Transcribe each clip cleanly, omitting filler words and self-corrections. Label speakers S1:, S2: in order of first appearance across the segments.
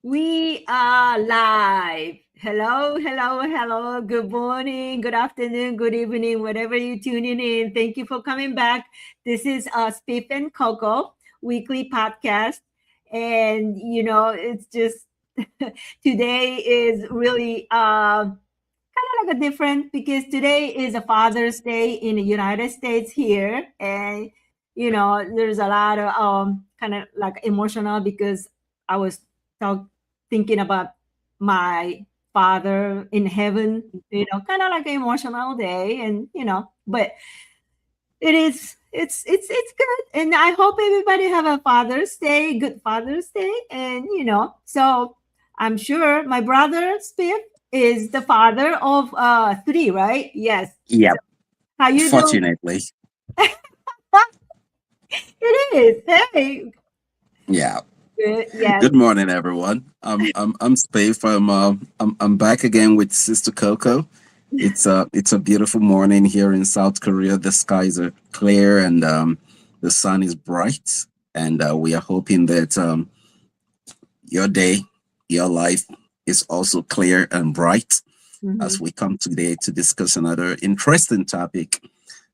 S1: We are live. Hello, hello, hello. Good morning, good afternoon, good evening, whatever you're tuning in. Thank you for coming back. This is Spiff and Coco weekly podcast. And, it's just today is really kind of like a different because today is a Father's Day in the United States here. And, there's a lot of kind of like emotional because I was talk, thinking about my father in heaven, kind of like an emotional day. And, but it's good. And I hope everybody have a Father's Day, good Father's Day. And, so I'm sure my brother, Spiff, is the father of three, right? Yes.
S2: Yeah,
S1: So how you doing?
S2: fortunately.
S1: It is. Hey.
S2: Yeah.
S1: Good. Yes.
S2: Good morning, everyone. I'm Spiff. I'm back again with Sister Coco. It's a beautiful morning here in South Korea. The skies are clear and the sun is bright, and we are hoping that your day, your life is also clear and bright as
S1: Mhm.
S2: we come today to discuss another interesting topic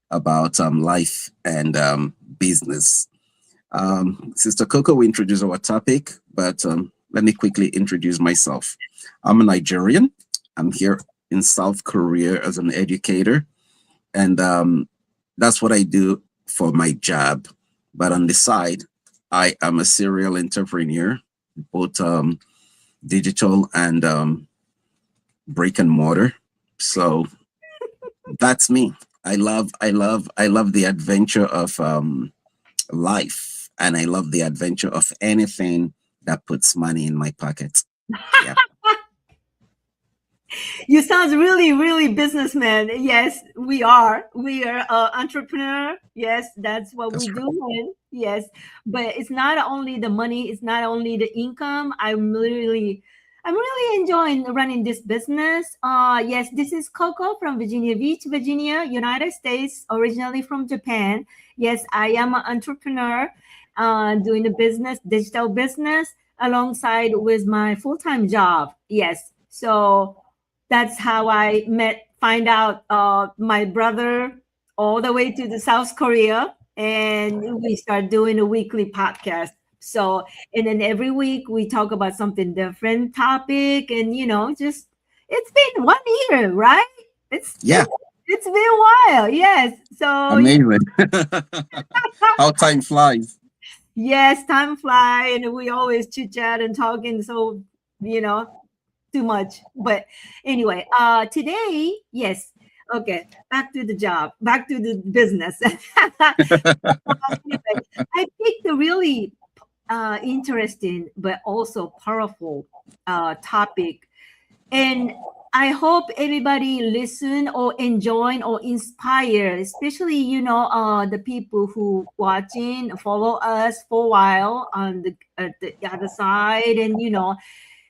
S2: about life and business. Sister Coco will introduce our topic, but let me quickly introduce myself. I'm a Nigerian. I'm here in South Korea as an educator, and that's what I do for my job. But on the side, I am a serial entrepreneur, both digital and brick and mortar. So that's me. I love the adventure of life, and I love the adventure of anything that puts money in my pocket. Yeah,
S1: You sounds really, really businessman. Yes, we are. We are entrepreneur. Yes, that's what we
S2: that's
S1: do.
S2: right.
S1: And yes, but it's not only the money. It's not only the income. I'm really enjoying running this business. Yes, this is Coco from Virginia Beach, Virginia, United States. Originally from Japan. Yes, I am an entrepreneur, doing the business, digital business, alongside with my full-time job. Yes, so that's how I find out my brother all the way to the South Korea, and we start doing a weekly podcast. So, and then every week we talk about something different topic, and just it's been 1 year, right? It's
S2: Yeah,
S1: it's it's been a while, yes. So
S2: amazing. How time flies.
S1: yes, time fly, and we always chit chat and talking. So you know, too much. But anyway, today, yes. Okay, back to the job, back to the business. Anyway, I picked a really interesting but also powerful topic, and I hope everybody listen or enjoy or inspire, especially the people who watching follow us for a while on the other side, and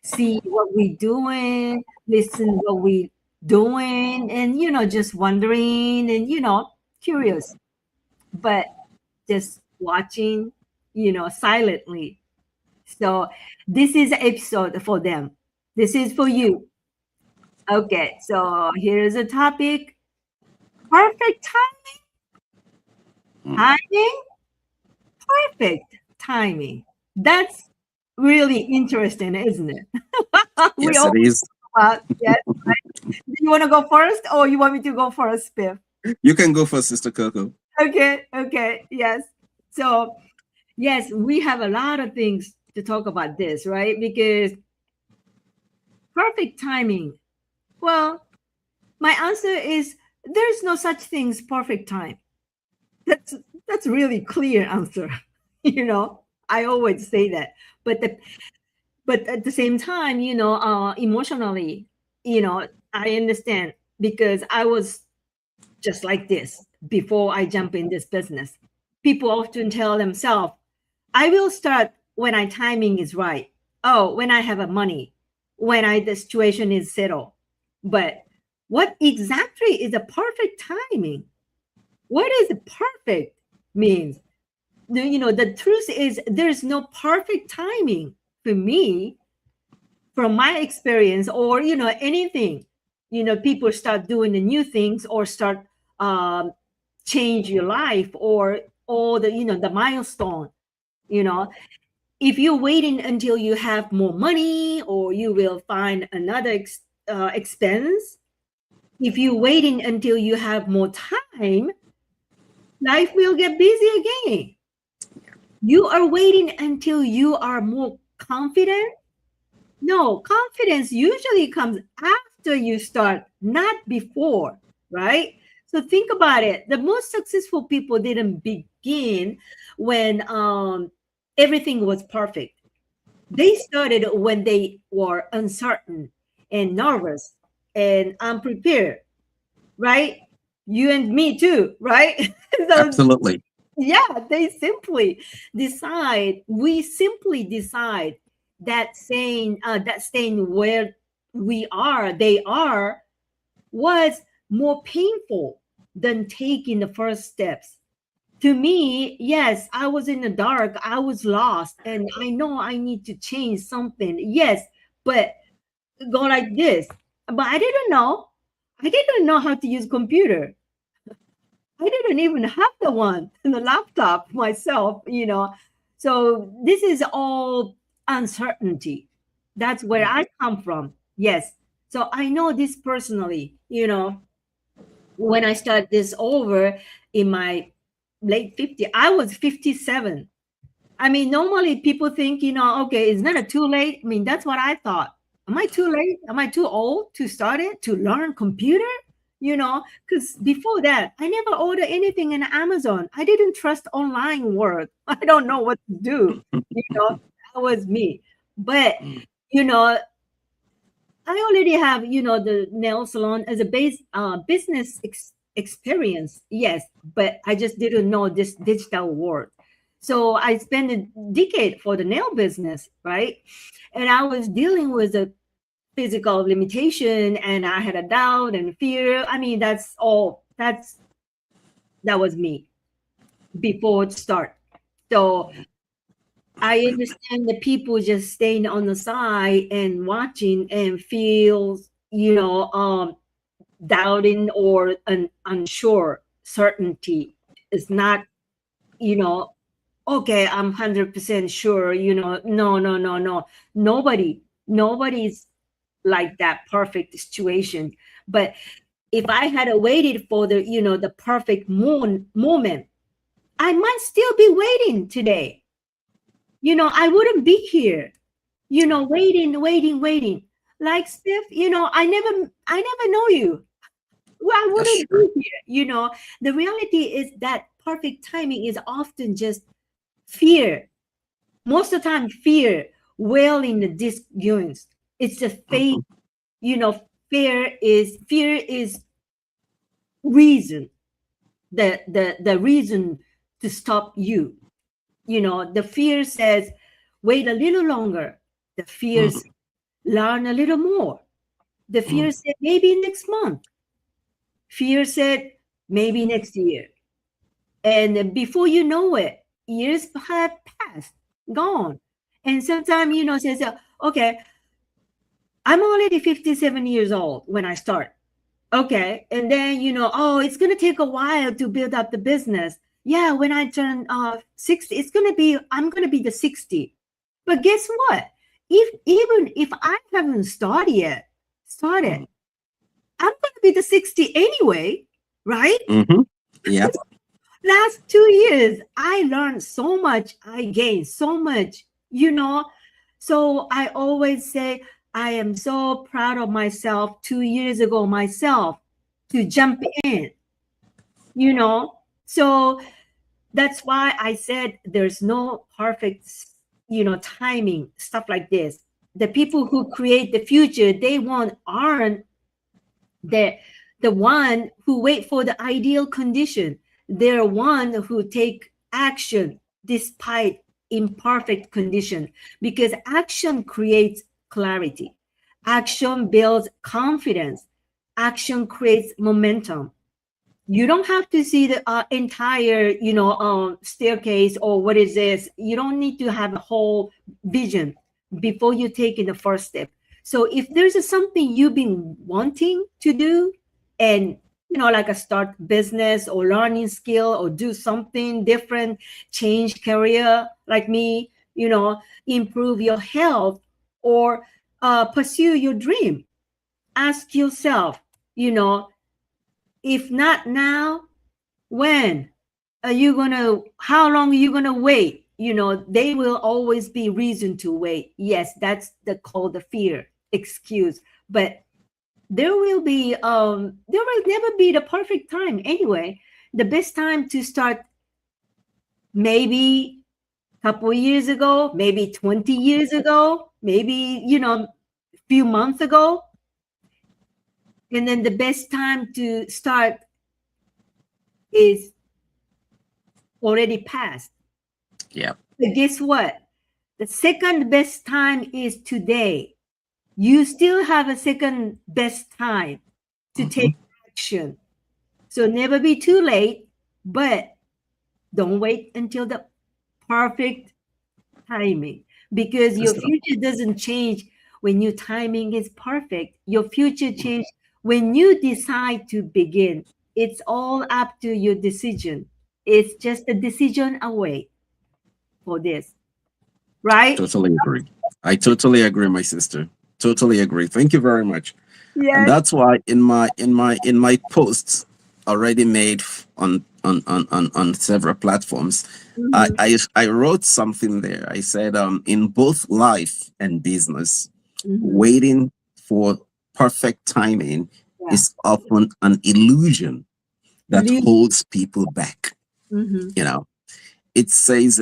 S1: see what we doing, listen what we doing, and just wondering and curious, but just watching, silently. So this is an episode for them. This is for you. Okay, so here's a topic. Perfect
S2: Mm.
S1: timing, perfect timing. That's really interesting, isn't it? We
S2: Yes, it
S1: always
S2: is.
S1: talk about, yes. Do you want to go first, or you want me to go first, Spiff?
S2: You can go for Sister Coco.
S1: Okay, okay, yes. So, yes, we have a lot of things to talk about this, right? Because perfect timing. Well, my answer is there's no such thing as perfect time. That's that's really clear answer. I always say that. But at the same time, emotionally, I understand because I was just like this before I jump in this business. People often tell themselves, I will start when I timing is right. Oh, when I have a money, when the situation is settled. But what exactly is a perfect timing? What is perfect means? The truth is there's no perfect timing for me. from my experience, or anything, people start doing the new things, or start change your life, or all the the milestone, you know if you're waiting until you have more money, or you will find another expense. If you're waiting until you have more time, life will get busy again. You are waiting until you are more confident. No, confidence usually comes after you start, not before, right? So think about it. The most successful people didn't begin when everything was perfect. They started when they were uncertain and nervous and unprepared, right? You and me too, right? So
S2: Absolutely.
S1: yeah, we simply decide that staying where they are, was more painful than taking the first steps. To me, yes, I was in the dark, I was lost, and I know I need to change something. Yes, but go like this. But I didn't know how to use computer. I didn't even have the one in the laptop myself. So this is all uncertainty. That's where I come from. Yes. So I know this personally. When I start this over in my late 50, I was 57. I mean, normally people think, okay, it's not too late. I mean, that's what I thought. Am I too late? Am I too old to start it, to learn computer? Because before that, I never ordered anything in Amazon. I didn't trust online world. I don't know what to do. That was me. But, you know, I already have, the nail salon as a business experience. Yes, but I just didn't know this digital world. So I spent a decade for the nail business, right? And I was dealing with a physical limitation, and I had a doubt and fear. I mean, that was me before it start. So I understand the people just staying on the side and watching and feel, doubting or unsure. Certainty is not, you know, okay, I'm 100% sure. No, no, no, no. Nobody's like that perfect situation. But if I had waited for the perfect moment, I might still be waiting today. I wouldn't be here, waiting. Like Spiff, I never know you. Well, I
S2: Yeah,
S1: wouldn't
S2: sure.
S1: be here. The reality is that perfect timing is often just fear. Most of the time, fear wailing the disguise. It's just faith.
S2: Mhm.
S1: You know, fear is reason. The reason to stop you. The fear says, wait a little longer. The
S2: Mhm.
S1: fears learn a little more. The
S2: Mhm.
S1: fear said maybe next month. Fear said maybe next year. And before you know it, years have passed, gone. And sometimes, says, okay, I'm already 57 years old when I start. Okay. And then, oh, it's going to take a while to build up the business. Yeah. When I turn 60, I'm going to be the 60. But guess what? Even if I haven't started,
S2: Mhm.
S1: I'm going to be the 60 anyway, right?
S2: Mhm. Yeah.
S1: Last 2 years, I learned so much. I gained so much. So I always say, I am so proud of myself 2 years ago, myself, to jump in. So that's why I said there's no perfect, timing, stuff like this. The people who create the future, they aren't the one who wait for the ideal condition. They're one who take action despite imperfect condition, because action creates clarity. Action builds confidence. Action creates momentum. You don't have to see the entire staircase, or what is this. You don't need to have a whole vision before you take in the first step. So if there's something you've been wanting to do, and like a start business or learning skill or do something different, change career like me, improve your health or pursue your dream, ask yourself, if not now, when are you gonna, how long are you gonna wait? They will always be reason to wait. Yes, that's the called the fear excuse, but there will never be the perfect time anyway. The best time to start, maybe a couple years ago, maybe 20 years ago, maybe a few months ago, and then the best time to start is already passed.
S2: Yeah.
S1: But guess what? The second best time is today. You still have a second best time to take action. So never be too late, but don't wait until the perfect timing, because your future doesn't change when your timing is perfect. Your future change when you decide to begin. It's all up to your decision. It's just a decision away for this, right?
S2: Totally agree. I totally agree, my sister. Totally agree. Thank you very much. And
S1: Yes.
S2: that's why in my posts already made on several platforms,
S1: Mhm.
S2: I wrote something there. I said, in both life and business,
S1: Mhm.
S2: waiting for perfect timing
S1: Yeah.
S2: is often an illusion that holds people back.
S1: Mhm.
S2: You know, it says,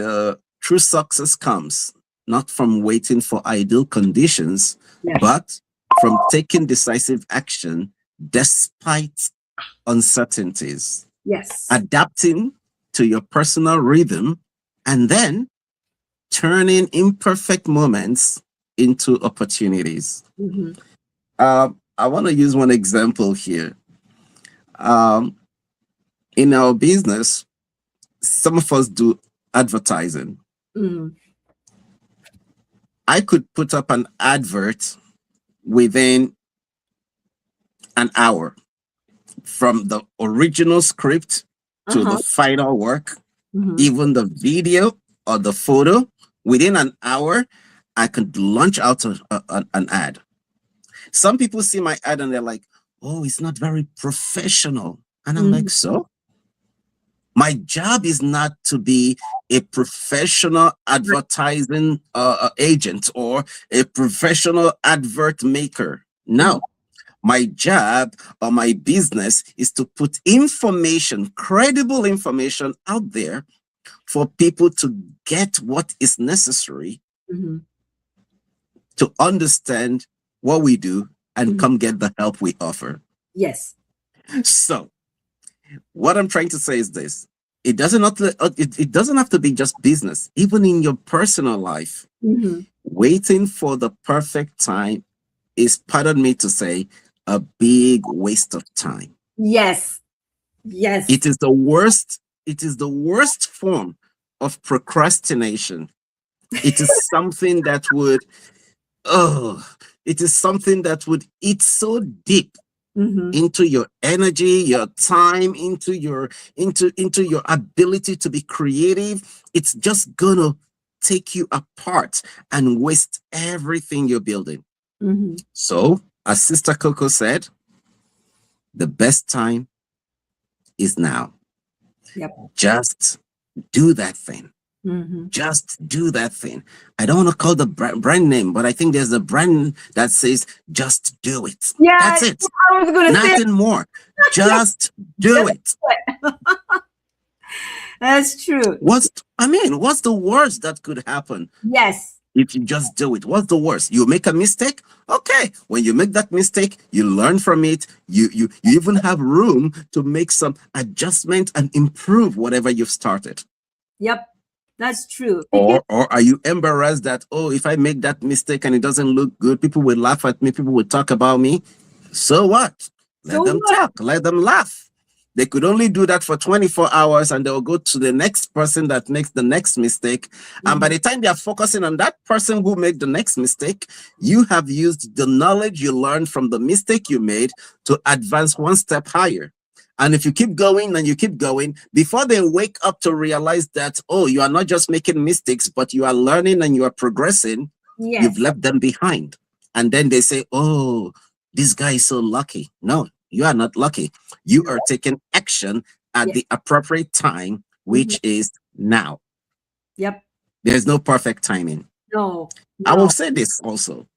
S2: true success comes not from waiting for ideal conditions,
S1: Yes.
S2: but from taking decisive action despite uncertainties,
S1: Yes.
S2: adapting to your personal rhythm, and then turning imperfect moments into opportunities.
S1: Mhm.
S2: I want to use one example here. Um, in our business, some of us do advertising.
S1: Mhm.
S2: I could put up an advert within an hour, from the original script to the
S1: Uh-huh.
S2: final work,
S1: Mhm.
S2: even the video or the photo. Within an hour, I could launch out an ad. Some people see my ad and they're like, oh, it's not very professional. And I'm like,
S1: Mhm.
S2: so? My job is not to be a professional advertising agent or a professional advert maker.
S1: Mhm.
S2: No, my job or my business is to put information, credible information out there for people to get what is necessary
S1: Mhm.
S2: to understand what we do and
S1: Mhm.
S2: come get the help we offer.
S1: Yes.
S2: So, what I'm trying to say is this. It doesn't have to be just business. Even in your personal life,
S1: Mhm.
S2: waiting for the perfect time is, pardon me to say, a big waste of time.
S1: Yes. Yes.
S2: It is the worst. It is the worst form of procrastination. It is something that would, oh, it is something that would eat so deep
S1: Mhm.
S2: into your energy, your time, into your ability to be creative. It's just gonna take you apart and waste everything you're building.
S1: Mhm.
S2: So, as Sister Coco said, the best time is now.
S1: Yep.
S2: Just do that thing.
S1: Mhm.
S2: Just do that thing. I don't want to call the brand name, but I think there's a brand that says, just do it.
S1: Yeah,
S2: That's it.
S1: I was gonna say
S2: Nothing more.
S1: yes.
S2: Just do
S1: Just
S2: it.
S1: that's true.
S2: What's the worst that could happen
S1: Yes.
S2: if you just do it? What's the worst? You make a mistake? Okay. When you make that mistake, you learn from it. You even have room to make some adjustment and improve whatever you've started.
S1: Yep. That's true. Because
S2: Or are you embarrassed that, oh, if I make that mistake and it doesn't look good, people will laugh at me, people will talk about me? So what?
S1: so
S2: Let them
S1: what?
S2: talk, let them laugh. They could only do that for 24 hours and they'll go to the next person that makes the next mistake. And by the time they are focusing on that person who made the next mistake, you have used the knowledge you learned from the mistake you made to advance one step higher. And if you keep going and you keep going, before they wake up to realize that, oh, you are not just making mistakes, but you are learning and you are progressing,
S1: Yes.
S2: you've left them behind. And then they say, oh, this guy is so lucky. No, you are not lucky. You are taking action at the appropriate time, which is now.
S1: Yep.
S2: There's no perfect timing.
S1: No.
S2: I will say this also.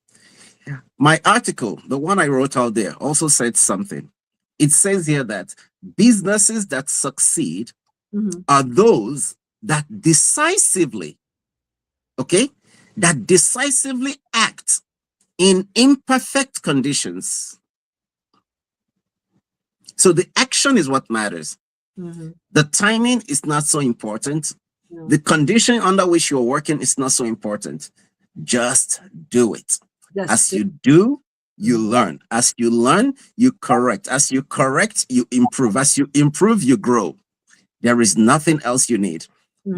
S2: My article, the one I wrote out there, also said something. It says here that businesses that succeed are those that decisively, that decisively act in imperfect conditions. So the action is what matters. The timing is not so important. No. The condition under which you're working is not so important. Just do it. As you do, you learn. As you learn, you correct. As you correct, you improve. As you improve, you grow. There is nothing else you need.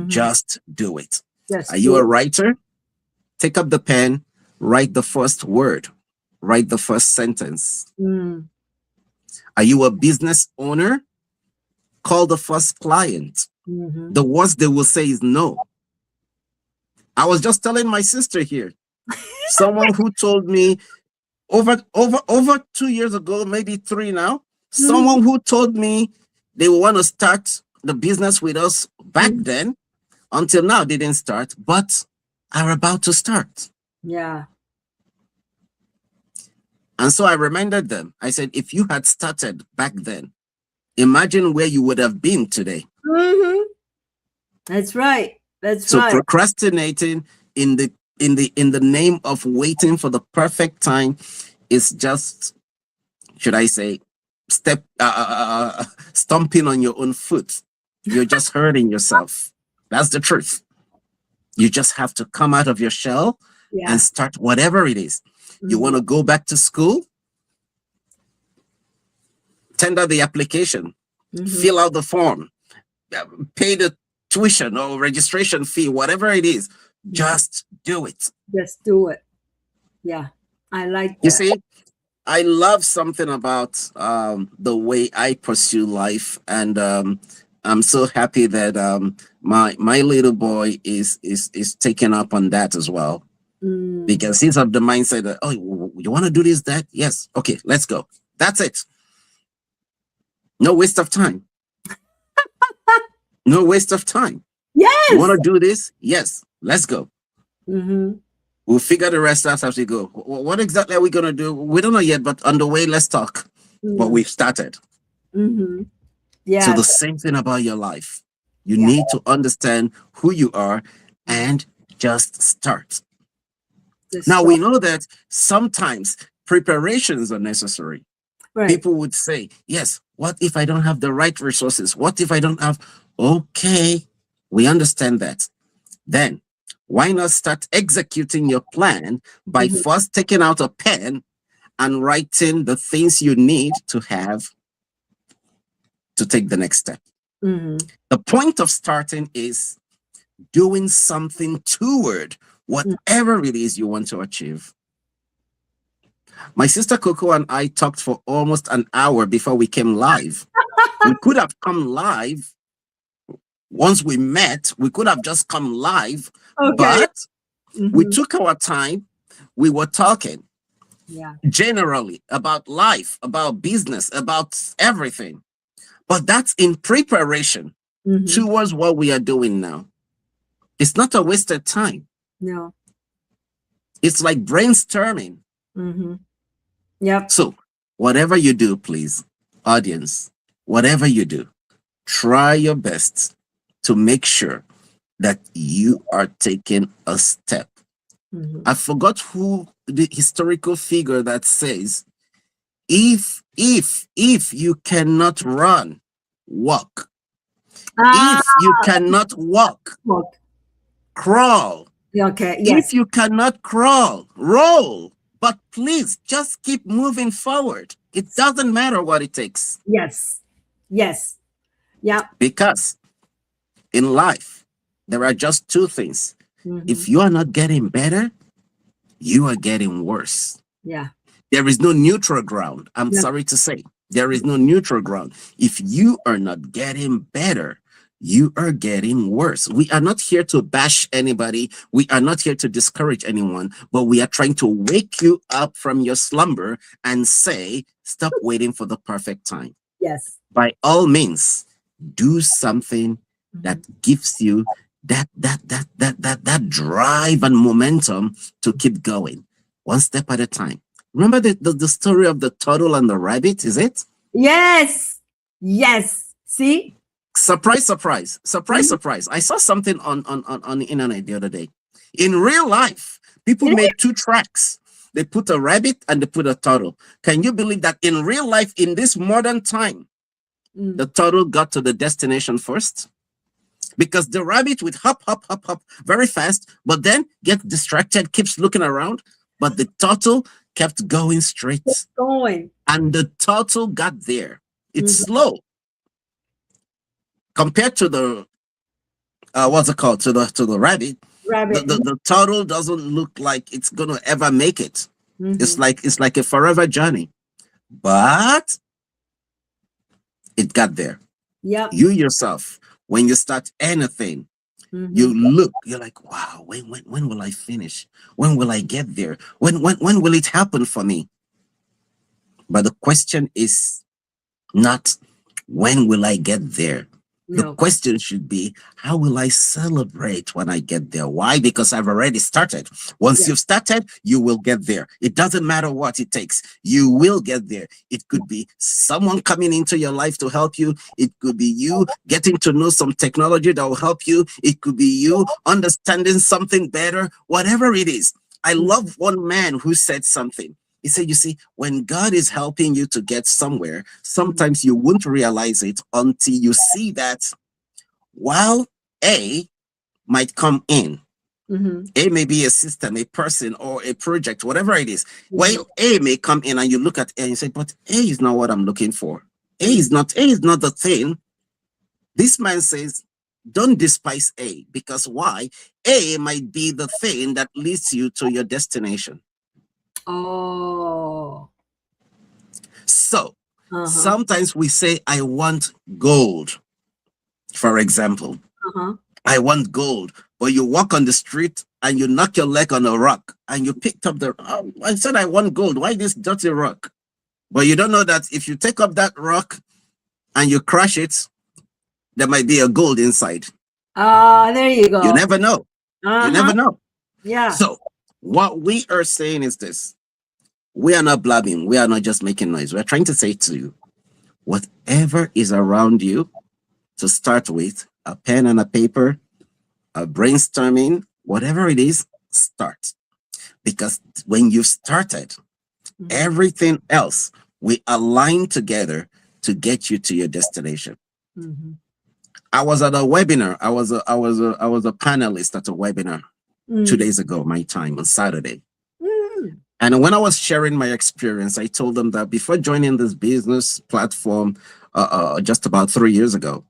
S2: Just do it. Are you a writer? Take up the pen, write the first word, write the first sentence. Are you a business owner? Call the first client. The worst they will say is no. I was just telling my sister here, someone who told me over 2 years ago, maybe 3 now, someone who told me they want to start the business with us back then, until now they didn't start, but are about to start.
S1: Yeah.
S2: And so I reminded them. I said, if you had started back then, imagine where you would have been today.
S1: That's right. That's
S2: so
S1: right.
S2: So procrastinating in the name of waiting for the perfect time is just, should I say, stomping on your own foot. You're just hurting yourself. That's the truth. You just have to come out of your shell and start whatever it is. You want to go back to school? Tender the application, fill out the form, pay the tuition or registration fee, whatever it is. Just do it.
S1: Just do it. Yeah, I like that.
S2: You see, I love something about the way I pursue life, and I'm so happy that my little boy is taking up on that as well, because he's of the mindset that, oh, you want to do this, that? Yes, okay, let's go. That's it. No waste of time. No waste of time.
S1: Yes.
S2: You want to do this? Yes, let's go. We'll figure the rest out as we go. What exactly are we going to do? We don't know yet, but on the way, let's talk. But we've started.
S1: Yeah.
S2: So the same thing about your life. You need to understand who you are and just start. Now, we know that sometimes preparations are necessary. Right. People would say, yes, what if I don't have the right resources? What if I don't have? Okay, we understand that. Then why not start executing your plan by first taking out a pen and writing the things you need to have to take the next step. The point of starting is doing something toward whatever it is you want to achieve. My sister Coco and I talked for almost an hour before we came live. We could have come live. Once we met, we could have just come live, but we took our time. We were talking generally about life, about business, about everything. But that's in preparation towards what we are doing now. It's not a wasted time.
S1: No.
S2: It's like brainstorming.
S1: Yep.
S2: So whatever you do, please, audience, whatever you do, try your best to make sure that you are taking a step. I forgot who the historical figure that says, if you cannot run, walk. If you cannot walk, crawl.
S1: Okay. Yes.
S2: If you cannot crawl, roll. But please just keep moving forward. It doesn't matter what it takes.
S1: Yes. Yes. Yeah.
S2: Because in life, there are just two things.
S1: Mm-hmm.
S2: If you are not getting better, you are getting worse.
S1: Yeah.
S2: There is no neutral ground. I'm
S1: Yeah.
S2: sorry to say, there is no neutral ground. If you are not getting better, you are getting worse. We are not here to bash anybody. We are not here to discourage anyone, but we are trying to wake you up from your slumber and say, stop waiting for the perfect time.
S1: Yes.
S2: By all means, do something that
S1: Mhm.
S2: gives you that drive and momentum to keep going, one step at a time. Remember the story of the turtle and the rabbit, is it?
S1: Yes. Yes. See?
S2: Surprise, surprise, surprise,
S1: Mhm.
S2: surprise. I saw something on the internet the other day. In real life, people
S1: It is.
S2: made two tracks. They put a rabbit and they put a turtle. Can you believe that in real life, in this modern time, the
S1: Mm.
S2: turtle got to the destination first? Because the rabbit would hop, hop, hop, hop very fast, but then get distracted, keeps looking around. But the turtle kept going straight,
S1: Going.
S2: and the turtle got there. It's
S1: Mhm.
S2: slow compared to the what's it called, to the rabbit. The,
S1: Rabbit.
S2: the the turtle doesn't look like it's gonna ever make it.
S1: Mm-hmm.
S2: It's like a forever journey, but it got there.
S1: Yep.
S2: You yourself, when you start anything, you
S1: Mm-hmm.
S2: look, you're like, wow, when will I finish? When will I get there? When will it happen for me? But the question is not when will I get there? The
S1: No.
S2: question should be, how will I celebrate when I get there? Why? Because I've already started. Once
S1: Yeah.
S2: you've started, you will get there. It doesn't matter what it takes. You will get there. It could be someone coming into your life to help you. It could be you getting to know some technology that will help you. It could be you understanding something better, whatever it is. I love one man who said something. He said, you see, when God is helping you to get somewhere, sometimes you won't realize it until you see that while A might come in,
S1: Mm-hmm.
S2: A may be a system, a person, or a project, whatever it is.
S1: Mm-hmm.
S2: While A may come in and you look at A and you say, but A is not what I'm looking for. A
S1: Mm-hmm.
S2: is not the thing. This man says, don't despise A, because why? A might be the thing that leads you to your destination.
S1: Oh.
S2: So
S1: Uh-huh.
S2: sometimes we say, I want gold, for example.
S1: Uh-huh.
S2: I want gold. But you walk on the street and you knock your leg on a rock and you picked up oh, I said, I want gold. Why this dirty rock? But you don't know that if you take up that rock and you crush it, there might be a gold inside.
S1: Ah, there you
S2: You
S1: go.
S2: never know. You
S1: Uh-huh.
S2: never know.
S1: Yeah.
S2: So what we are saying is this. We are not blabbing. We are not just making noise. We're trying to say to you, whatever is around you, to start with, a pen and a paper, a brainstorming, whatever it is, start. Because when you've started,
S1: Mhm.
S2: everything else we align together to get you to your destination.
S1: Mhm.
S2: I was at a webinar. I was a panelist at a webinar 2 days ago, my time on Saturday.
S1: Mm.
S2: And when I was sharing my experience, I told them that before joining this business platform just about 3 years ago,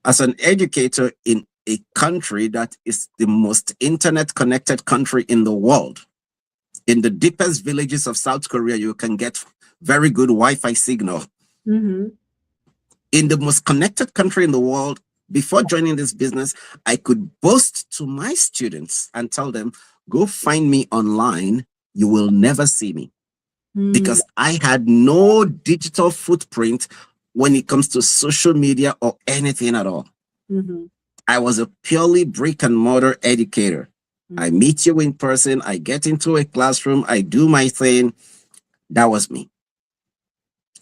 S2: as an educator in a country that is the most internet connected country in the world, in the deepest villages of South Korea, you can get very good Wi-Fi signal.
S1: Mm-hmm.
S2: In the most connected country in the world, before joining this business, I could boast to my students and tell them, go find me online. You will never see me, because I had no digital footprint when it comes to social media or anything at all.
S1: Mm-hmm.
S2: I was a purely brick and mortar educator. I
S1: Mm-hmm.
S2: meet you in person, I get into a classroom, I do my thing. That was me.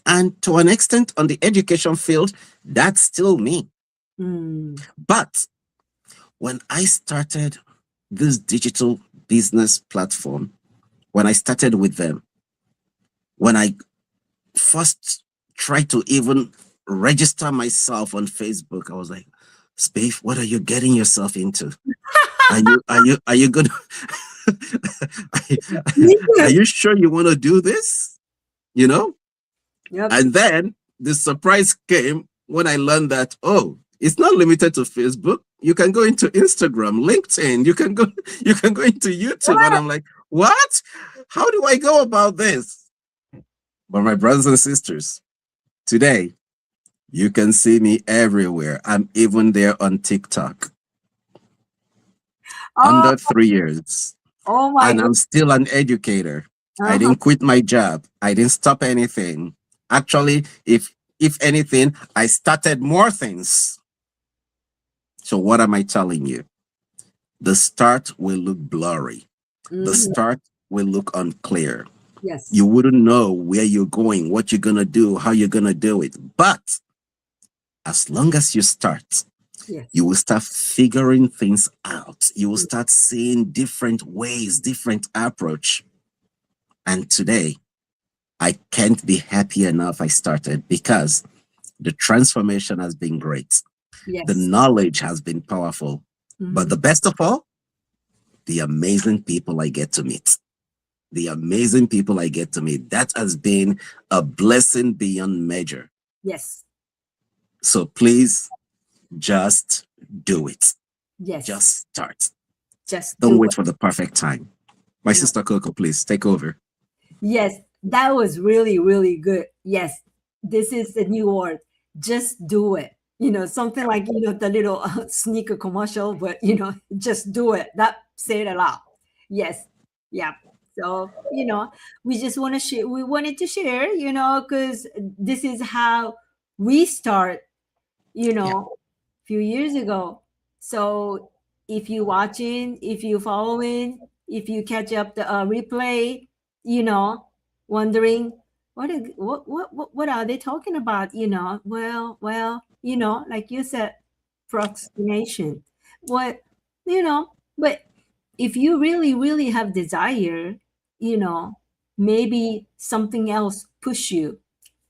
S2: And to an extent, on the education field, that's still me.
S1: Mm.
S2: But when I started this digital business platform, when I started with them, when I first tried to even register myself on Facebook, I was like, Spiff, what are you getting yourself into? Are you gonna
S1: Me
S2: are
S1: too.
S2: you sure you want to do this? You know?
S1: Yep.
S2: And then the surprise came when I learned that, oh, it's not limited to Facebook. You can go into Instagram, LinkedIn, you can go into YouTube. And I'm like, what? How do I go about this? But my brothers and sisters, today you can see me everywhere. I'm even there on TikTok.
S1: Oh,
S2: Under 3 years.
S1: oh my
S2: And
S1: God.
S2: I'm still an educator. I
S1: Uh-huh.
S2: didn't quit my job. I didn't stop anything. Actually, if anything, I started more things. So what am I telling you? The start will look blurry. The
S1: Mhm.
S2: start will look unclear.
S1: Yes.
S2: You wouldn't know where you're going, what you're gonna do, how you're gonna do it. But as long as you start,
S1: Yes.
S2: you will start figuring things out. You will start seeing different ways, different approach. And today, I can't be happy enough I started, because the transformation has been great. The
S1: Yes.
S2: knowledge has been powerful. But
S1: Mhm.
S2: the best of all, the amazing people I get to meet. The amazing people I get to meet. That has been a blessing beyond measure.
S1: Yes.
S2: So please just do it.
S1: Yes.
S2: Just start.
S1: Just
S2: Don't
S1: do
S2: wait
S1: it.
S2: for the perfect time. My
S1: No.
S2: sister Coco, please take over.
S1: Yes, that was really, really good. Yes, this is the new word. Just do it. Something like, the little sneaker commercial, but, just do it. That said a lot. Yes. Yeah. So, we just want to share, we wanted to share, because this is how we start,
S2: Yeah.
S1: few years ago. So if you watching, if you following, if you catch up the replay, wondering what are they talking about? Like you said, procrastination. What but if you really, really have desire, you know, maybe something else push you,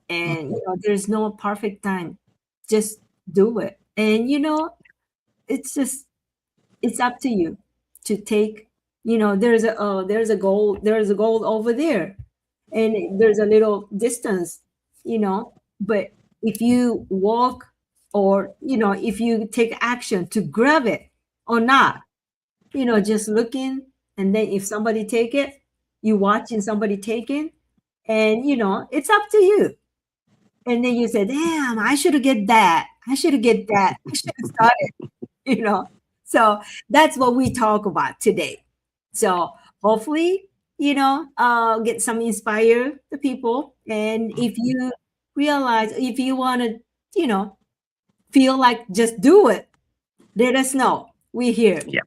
S1: and
S2: Mhm.
S1: there's no perfect time. Just do it, and it's just it's up to you to take. There's a goal over there, and there's a little distance, but if you walk, or if you take action to grab it or not, just looking, and then if somebody take it, you watching somebody taking, and it's up to you. And then you say, damn, I should get that. I should get that. I should have started, you know. So that's what we talk about today. So hopefully, get some inspire the people. And if you realize, if you want to, you know, feel like just do it, let us know. We're here.
S2: Yeah.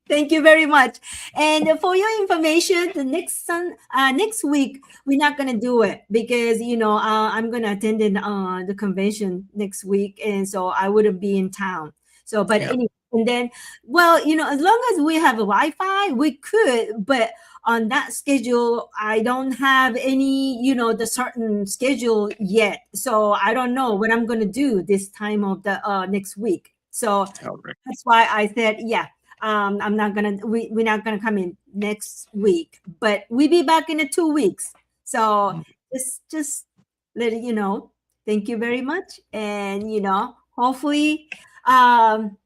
S1: Thank you very much. And for your information, the next week we're not gonna do it because I'm gonna attend the convention next week, and so I wouldn't be in town. So, but
S2: Yeah.
S1: anyway, and then, well, as long as we have a Wi-Fi, we could. But on that schedule, I don't have any, the certain schedule yet. So I don't know what I'm gonna do this time of the next week. So
S2: All right.
S1: that's why I said, yeah, I'm not gonna we're not gonna come in next week, but we be back in the 2 weeks. So
S2: Mm.
S1: just letting you know. Thank you very much, and hopefully, um,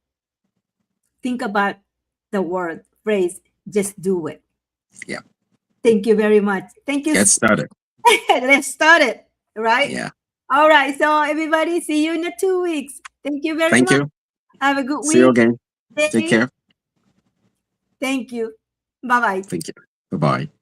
S1: think about the word phrase. Just do it.
S2: Yeah.
S1: Thank you very much. Thank you.
S2: Get started.
S1: Let's start it. Right.
S2: Yeah.
S1: All right. So everybody, see you in the 2 weeks. Thank you very
S2: Thank
S1: much.
S2: you.
S1: Have a good
S2: See you
S1: week.
S2: again. Take
S1: Day.
S2: care.
S1: Thank you. Bye bye.
S2: Thank you. Bye bye.